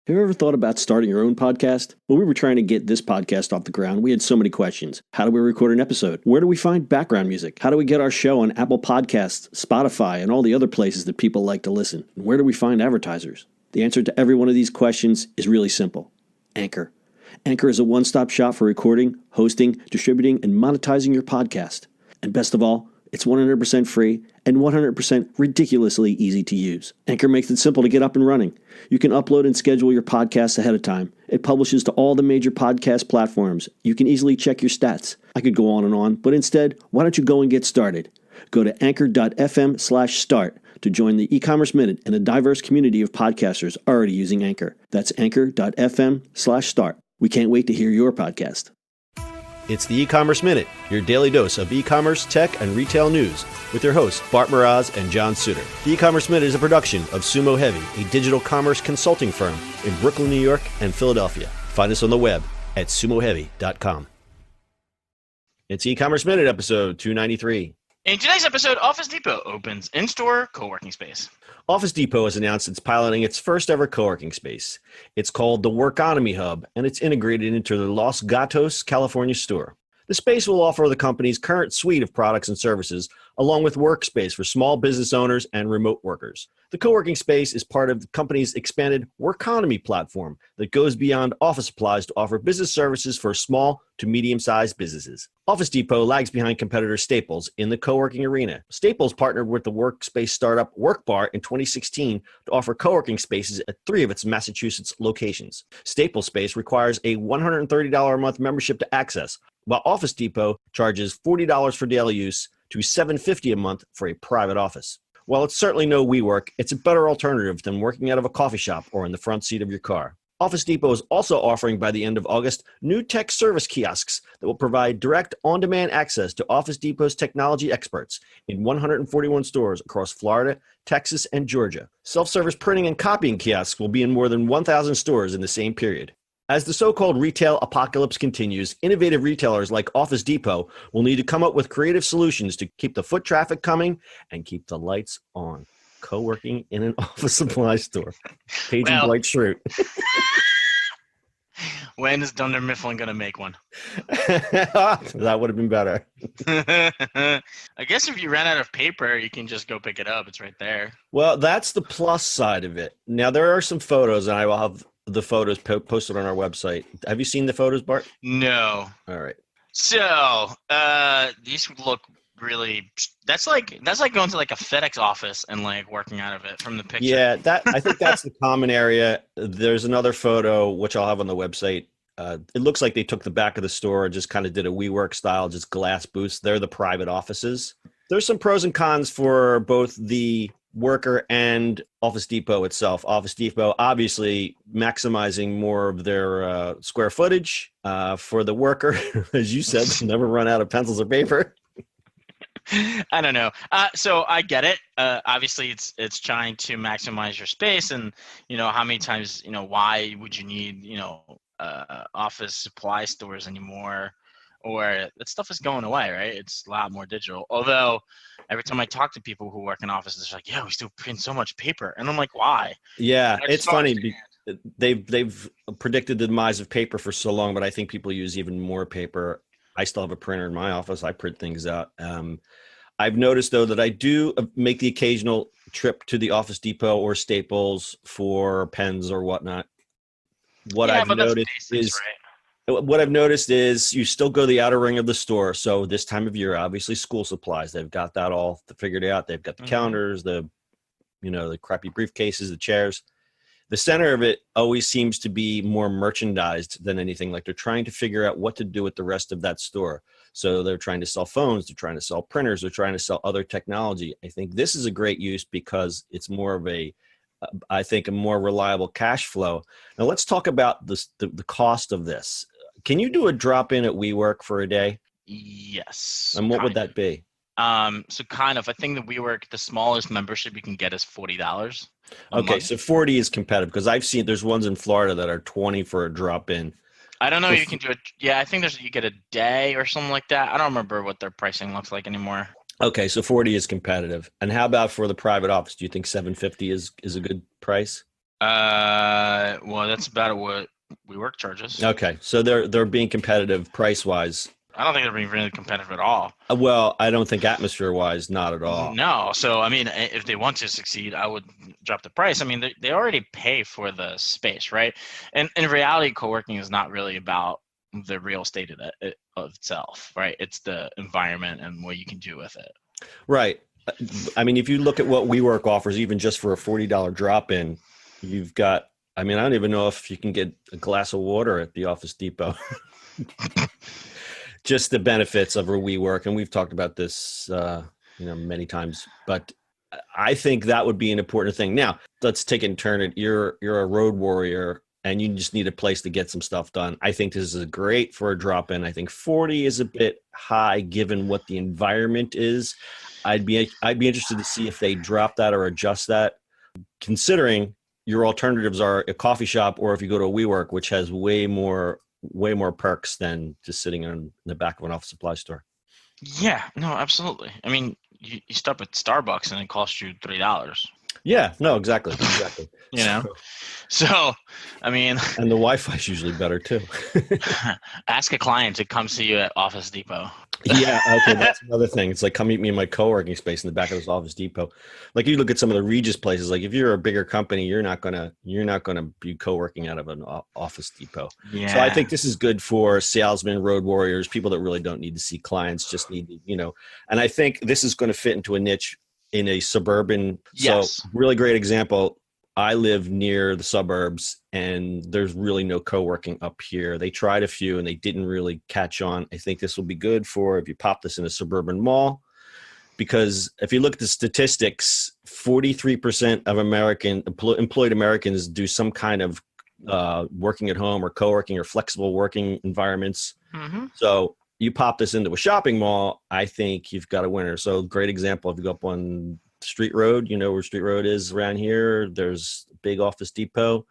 Have you ever thought about starting your own podcast? When we were trying to get this podcast off the ground, we had so many questions. How do we record an episode? Where do we find background music? How do we get our show on Apple Podcasts, Spotify, and all the other places that people like to listen? And where do we find advertisers? The answer to every one of these questions is really simple. Anchor. Anchor is a one-stop shop for recording, hosting, distributing, and monetizing your podcast. And best of all, it's 100% free and 100% ridiculously easy to use. Anchor makes it simple to get up and running. You can upload and schedule your podcasts ahead of time. It publishes to all the major podcast platforms. You can easily check your stats. I could go on, but instead, why don't you go and get started? Go to anchor.fm/start to join the e-commerce minute and a diverse community of podcasters already using Anchor. That's anchor.fm/start. We can't wait to hear your podcast. It's the E-commerce Minute, your daily dose of e-commerce, tech, and retail news with your hosts, Bart Mraz and John Suter. The E-commerce Minute is a production of Sumo Heavy, a digital commerce consulting firm in Brooklyn, New York, and Philadelphia. Find us on the web at sumoheavy.com. It's E-commerce Minute, episode 293. In today's episode, Office Depot opens in-store co-working space. Office Depot has announced it's piloting its first ever co-working space. It's called the Workonomy Hub, and it's integrated into the Los Gatos, California store. The space will offer the company's current suite of products and services, along with workspace for small business owners and remote workers. The co-working space is part of the company's expanded Workonomy platform that goes beyond office supplies to offer business services for small to medium-sized businesses. Office Depot lags behind competitor Staples in the co-working arena. Staples partnered with the workspace startup WorkBar in 2016 to offer co-working spaces at 3 of its Massachusetts locations. Staples space requires a $130 a month membership to access, while Office Depot charges $40 for daily use to $750 a month for a private office. While it's certainly no WeWork, it's a better alternative than working out of a coffee shop or in the front seat of your car. Office Depot is also offering by the end of August new tech service kiosks that will provide direct on-demand access to Office Depot's technology experts in 141 stores across Florida, Texas, and Georgia. Self-service printing and copying kiosks will be in more than 1,000 stores in the same period. As the so-called retail apocalypse continues, innovative retailers like Office Depot will need to come up with creative solutions to keep the foot traffic coming and keep the lights on. Co-working in an office supply store. Page and Blight Shroot. When is Dunder Mifflin going to make one? That would have been better. I guess if you ran out of paper, you can just go pick it up. It's right there. Well, that's the plus side of it. Now, there are some photos, and I will have the photos posted on our website. Have you seen the photos, Bart? No. All right. So, these look really, that's like going to like a FedEx office and like working out of it from the picture. Yeah, I think that's the common area. There's another photo, which I'll have on the website. It looks like they took the back of the store and just kind of did a WeWork style, just glass booths. They're the private offices. There's some pros and cons for both the worker and Office Depot itself. Office Depot obviously maximizing more of their square footage. For the worker, as you said, they'll never run out of pencils or paper. I don't know. So I get it. Obviously, it's trying to maximize your space, and how many times, why would you need office supply stores anymore? Or that stuff is going away, right? It's a lot more digital. Although every time I talk to people who work in offices, they're like, "Yeah, we still print so much paper," and I'm like, "Why?" Yeah, it's funny. They've predicted the demise of paper for so long, but I think people use even more paper. I still have a printer in my office. I print things out. I've noticed, though, that I do make the occasional trip to the Office Depot or Staples for pens or whatnot. What I've noticed is you still go the outer ring of the store. So this time of year, obviously school supplies, they've got that all figured out. They've got the counters, the crappy briefcases, the chairs. The center of it always seems to be more merchandised than anything. Like they're trying to figure out what to do with the rest of that store. So they're trying to sell phones, they're trying to sell printers, they're trying to sell other technology. I think this is a great use because it's more of a more reliable cash flow. Now let's talk about the cost of this. Can you do a drop-in at WeWork for a day? Yes. And what would that be? So kind of, I think that WeWork, the smallest membership you can get is $40. Okay, so 40 is competitive because I've seen there's ones in Florida that are 20 for a drop-in. I don't know. You can do it. Yeah, I think you get a day or something like that. I don't remember what their pricing looks like anymore. Okay, so 40 is competitive. And how about for the private office? Do you think $750 is a good price? Well, that's about what WeWork charges. Okay, so they're being competitive price wise. I don't think they're being really competitive at all. Well, I don't think atmosphere wise, not at all. No. So, I mean, if they want to succeed, I would drop the price. I mean, they already pay for the space, right? And in reality, co-working is not really about the real estate of itself, right? It's the environment and what you can do with it. Right. I mean, if you look at what WeWork offers, even just for a $40 drop in, you've got, I mean, I don't even know if you can get a glass of water at the Office Depot. Just the benefits of a WeWork, and we've talked about this, many times. But I think that would be an important thing. Now, let's take it and turn it. You're a road warrior, and you just need a place to get some stuff done. I think this is great for a drop in. I think 40 is a bit high given what the environment is. I'd be interested to see if they drop that or adjust that, considering your alternatives are a coffee shop or if you go to a WeWork, which has way more perks than just sitting in the back of an office supply store. Yeah, no, absolutely. I mean, you stop at Starbucks and it costs you $3. Yeah, no, exactly. You know, so I mean, and the Wi-Fi is usually better too. Ask a client to come see you at Office Depot. Yeah, okay, that's another thing. It's like, come meet me in my co-working space in the back of this Office Depot. Like, you look at some of the Regis places. Like, if you're a bigger company, you're not gonna be co-working out of an Office Depot. Yeah. So I think this is good for salesmen, road warriors, people that really don't need to see clients, just need to, And I think this is going to fit into a niche in a suburban. Yes. So really great example. I live near the suburbs and there's really no co-working up here. They tried a few and they didn't really catch on. I think this will be good for if you pop this in a suburban mall, because if you look at the statistics, 43% of employed Americans do some kind of working at home or co-working or flexible working environments. Mm-hmm. So you pop this into a shopping mall, I think you've got a winner. So great example, if you go up on Street Road, where Street Road is around here, there's a big Office Depot.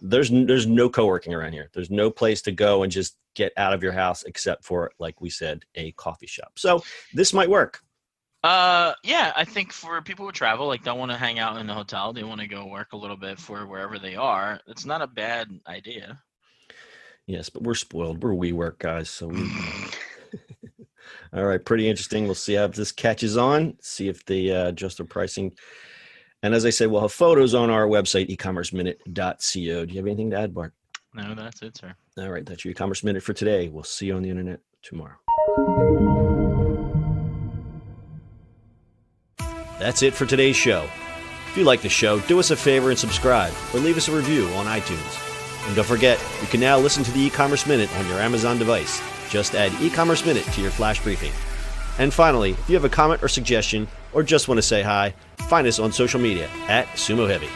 There's no co-working around here. There's no place to go and just get out of your house except for, like we said, a coffee shop. So this might work. Yeah, I think for people who travel, like don't want to hang out in a hotel, they want to go work a little bit for wherever they are. It's not a bad idea. Yes, but we're spoiled. We're WeWork guys, so we. All right, pretty interesting. We'll see how this catches on. See if they adjust their pricing. And as I said, we'll have photos on our website, ecommerceminute.co. Do you have anything to add, Bart? No, that's it, sir. All right, that's your e-commerce minute for today. We'll see you on the internet tomorrow. That's it for today's show. If you like the show, do us a favor and subscribe or leave us a review on iTunes. And don't forget, you can now listen to the e-commerce minute on your Amazon device. Just add e-commerce minute to your flash briefing. And finally, if you have a comment or suggestion or just want to say hi, find us on social media @Sumo Heavy.